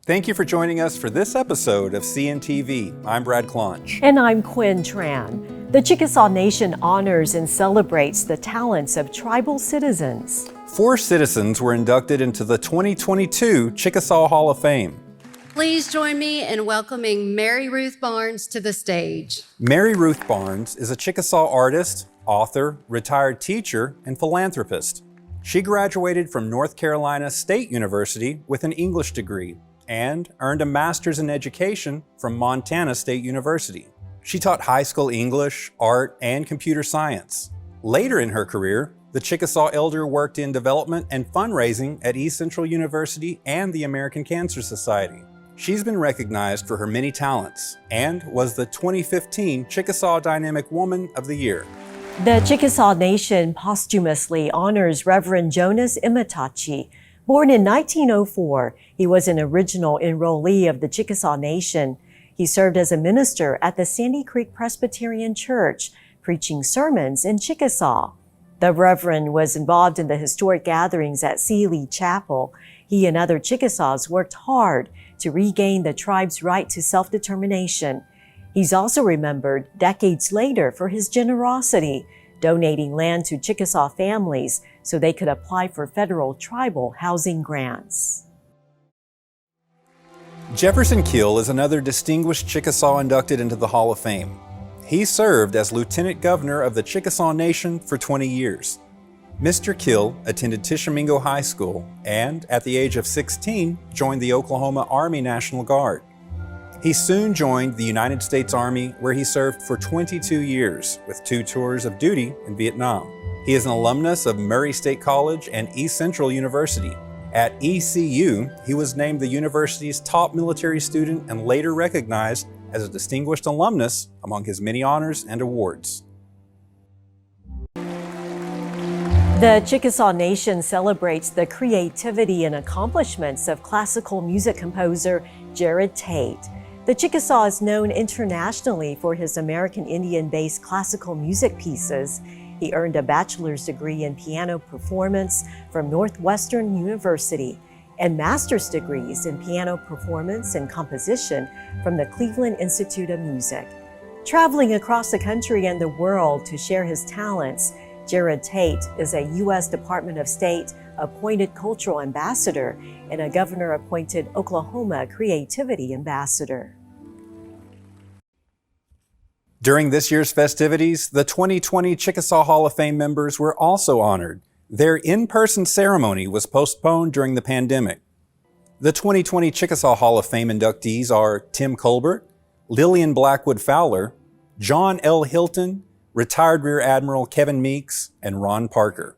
Thank you for joining us for this episode of CNTV. I'm Brad Claunch. And I'm Quin Tran. The Chickasaw Nation honors and celebrates the talents of tribal citizens. 4 citizens were inducted into the 2022 Chickasaw Hall of Fame. Please join me in welcoming Mary Ruth Barnes to the stage. Mary Ruth Barnes is a Chickasaw artist, author, retired teacher, and philanthropist. She graduated from North Carolina State University with an English degree and earned a master's in education from Montana State University. She taught high school English, art, and computer science. Later in her career, the Chickasaw elder worked in development and fundraising at East Central University and the American Cancer Society. She's been recognized for her many talents and was the 2015 Chickasaw Dynamic Woman of the Year. The Chickasaw Nation posthumously honors Reverend Jonas Imotichey. Born in 1904, he was an original enrollee of the Chickasaw Nation. He served as a minister at the Sandy Creek Presbyterian Church, preaching sermons in Chickasaw. The Reverend was involved in the historic gatherings at Sealy Chapel. He and other Chickasaws worked hard to regain the tribe's right to self-determination. He's also remembered decades later for his generosity, donating land to Chickasaw families so they could apply for federal tribal housing grants. Jefferson Keel is another distinguished Chickasaw inducted into the Hall of Fame. He served as Lieutenant Governor of the Chickasaw Nation for 20 years. Mr. Keel attended Tishomingo High School and, at the age of 16, joined the Oklahoma Army National Guard. He soon joined the United States Army, where he served for 22 years with 2 tours of duty in Vietnam. He is an alumnus of Murray State College and East Central University. At ECU, he was named the university's top military student and later recognized as a distinguished alumnus among his many honors and awards. The Chickasaw Nation celebrates the creativity and accomplishments of classical music composer Jerod Tate. The Chickasaw is known internationally for his American Indian-based classical music pieces. He earned a bachelor's degree in piano performance from Northwestern University and master's degrees in piano performance and composition from the Cleveland Institute of Music. Traveling across the country and the world to share his talents, Jerod Tate is a U.S. Department of State appointed cultural ambassador and a governor-appointed Oklahoma creativity ambassador. During this year's festivities, the 2020 Chickasaw Hall of Fame members were also honored. Their in-person ceremony was postponed during the pandemic. The 2020 Chickasaw Hall of Fame inductees are Tim Colbert, Lillian Blackwood Fowler, John L. Hilton, retired Rear Admiral Kevin Meeks, and Ron Parker.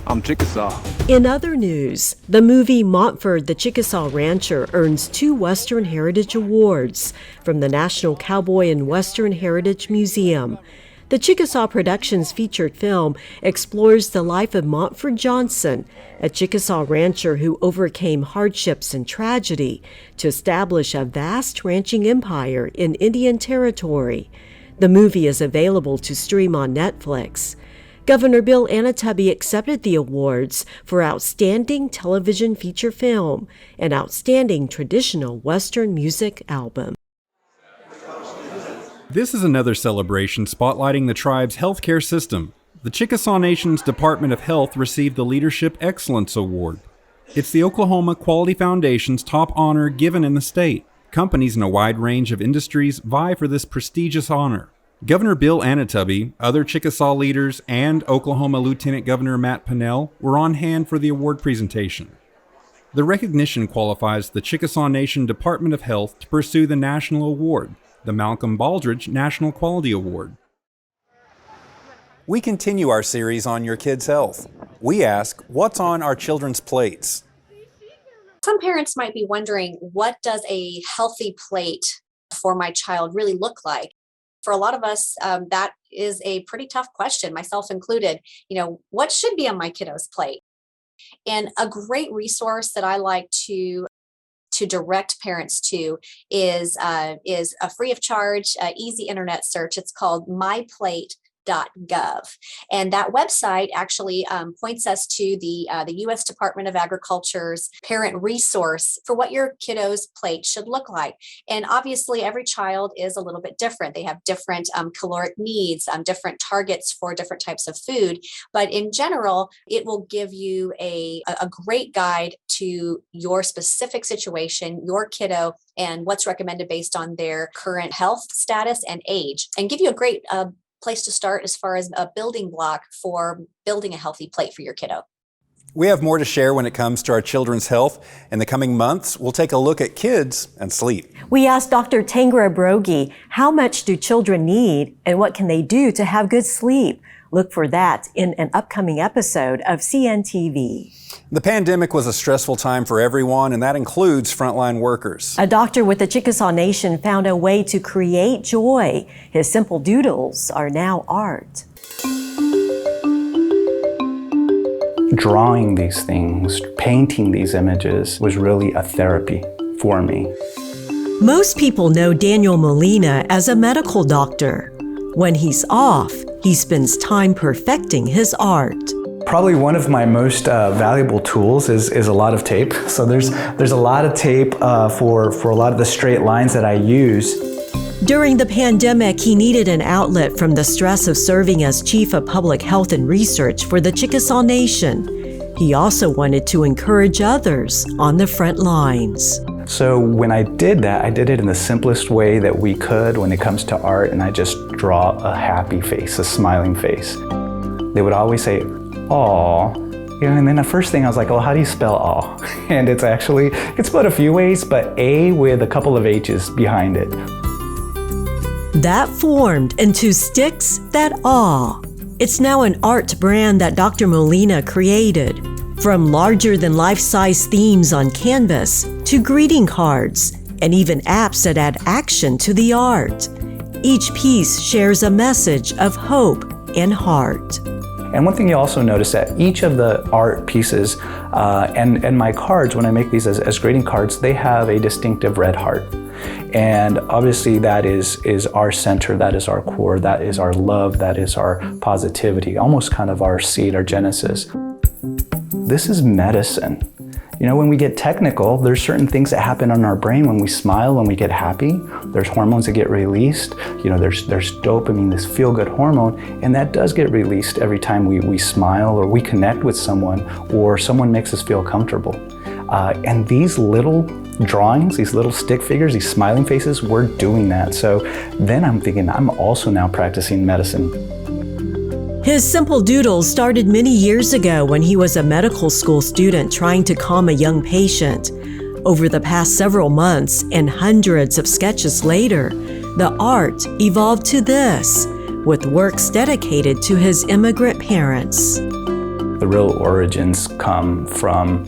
I'm Chickasaw. In other news, the movie Montford, the Chickasaw Rancher earns 2 Western Heritage Awards from the National Cowboy and Western Heritage Museum. The Chickasaw Productions featured film explores the life of Montford Johnson, a Chickasaw rancher who overcame hardships and tragedy to establish a vast ranching empire in Indian Territory. The movie is available to stream on Netflix. Governor Bill Anoatubby accepted the awards for Outstanding Television Feature Film and Outstanding Traditional Western Music Album. This is another celebration spotlighting the tribe's healthcare system. The Chickasaw Nation's Department of Health received the Leadership Excellence Award. It's the Oklahoma Quality Foundation's top honor given in the state. Companies in a wide range of industries vie for this prestigious honor. Governor Bill Anoatubby, other Chickasaw leaders, and Oklahoma Lieutenant Governor Matt Pinnell were on hand for the award presentation. The recognition qualifies the Chickasaw Nation Department of Health to pursue the national award, the Malcolm Baldridge National Quality Award. We continue our series on your kids' health. We ask, what's on our children's plates? Some parents might be wondering, what does a healthy plate for my child really look like? For a lot of us, that is a pretty tough question, myself included. What should be on my kiddo's plate? And a great resource that I like to direct parents to is a free of charge, easy internet search. It's called And that website actually points us to the U.S. Department of Agriculture's parent resource for what your kiddo's plate should look like. And obviously, every child is a little bit different. They have different caloric needs, different targets for different types of food. But in general, it will give you a great guide to your specific situation, your kiddo, and what's recommended based on their current health status and age, and give you a great place to start as far as a building block for building a healthy plate for your kiddo. We have more to share when it comes to our children's health. In the coming months, we'll take a look at kids and sleep. We asked Dr. Tangra Brogy, how much do children need and what can they do to have good sleep? Look for that in an upcoming episode of CNTV. The pandemic was a stressful time for everyone, and that includes frontline workers. A doctor with the Chickasaw Nation found a way to create joy. His simple doodles are now art. Drawing these things, painting these images was really a therapy for me. Most people know Daniel Molina as a medical doctor. When he's off, he spends time perfecting his art. Probably one of my most valuable tools is a lot of tape. So there's a lot of tape for a lot of the straight lines that I use. During the pandemic, he needed an outlet from the stress of serving as Chief of Public Health and Research for the Chickasaw Nation. He also wanted to encourage others on the front lines. So when I did that, I did it in the simplest way that we could when it comes to art, and I just draw a happy face, a smiling face. They would always say, "Aw," and then the first thing I was like, "Oh, how do you spell aw?" And it's spelled a few ways, but A with a couple of H's behind it. That formed into Sticks That Awe. It's now an art brand that Dr. Molina created. From larger-than-life-size themes on canvas to greeting cards and even apps that add action to the art. Each piece shares a message of hope and heart. And one thing you also notice that each of the art pieces and my cards, when I make these as greeting cards, they have a distinctive red heart. And obviously that is our center, that is our core, that is our love, that is our positivity, almost kind of our seed, our genesis. This is medicine. You know, when we get technical, there's certain things that happen in our brain when we smile, when we get happy. There's hormones that get released. You know, there's dopamine, this feel-good hormone, and that does get released every time we smile or we connect with someone or someone makes us feel comfortable. And these little drawings, these little stick figures, these smiling faces, we're doing that. So then I'm thinking, I'm also now practicing medicine. His simple doodles started many years ago when he was a medical school student trying to calm a young patient. Over the past several months and hundreds of sketches later, the art evolved to this, with works dedicated to his immigrant parents. The real origins come from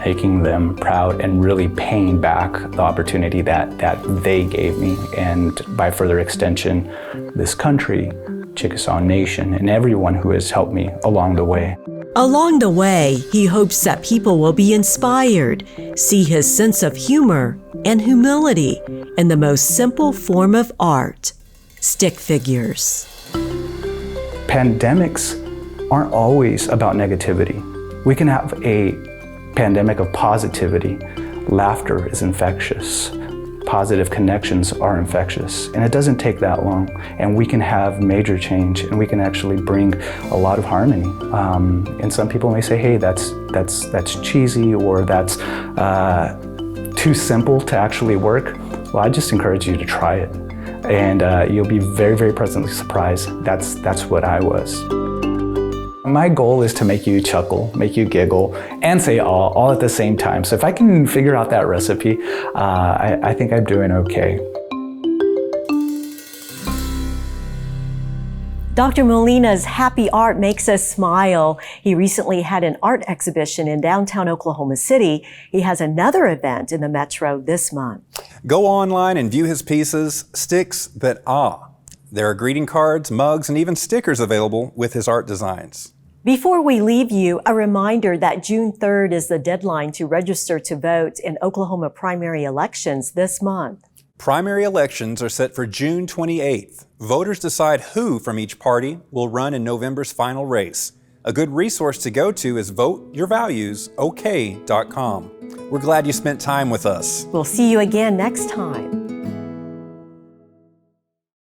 making them proud and really paying back the opportunity that they gave me, and by further extension, this country, Chickasaw Nation, and everyone who has helped me along the way. Along the way, he hopes that people will be inspired, see his sense of humor and humility in the most simple form of art, stick figures. Pandemics aren't always about negativity. We can have a pandemic of positivity. Laughter is infectious. Positive connections are infectious, and it doesn't take that long, and we can have major change, and we can actually bring a lot of harmony. And some people may say, "Hey, that's cheesy," or "That's too simple to actually work." Well, I just encourage you to try it, and you'll be very, very pleasantly surprised. That's what I was. My goal is to make you chuckle, make you giggle, and say all at the same time. So if I can figure out that recipe, I think I'm doing okay. Dr. Molina's happy art makes us smile. He recently had an art exhibition in downtown Oklahoma City. He has another event in the Metro this month. Go online and view his pieces, Sticks That Awe. There are greeting cards, mugs, and even stickers available with his art designs. Before we leave you, a reminder that June 3rd is the deadline to register to vote in Oklahoma primary elections this month. Primary elections are set for June 28th. Voters decide who from each party will run in November's final race. A good resource to go to is voteyourvaluesok.com. We're glad you spent time with us. We'll see you again next time.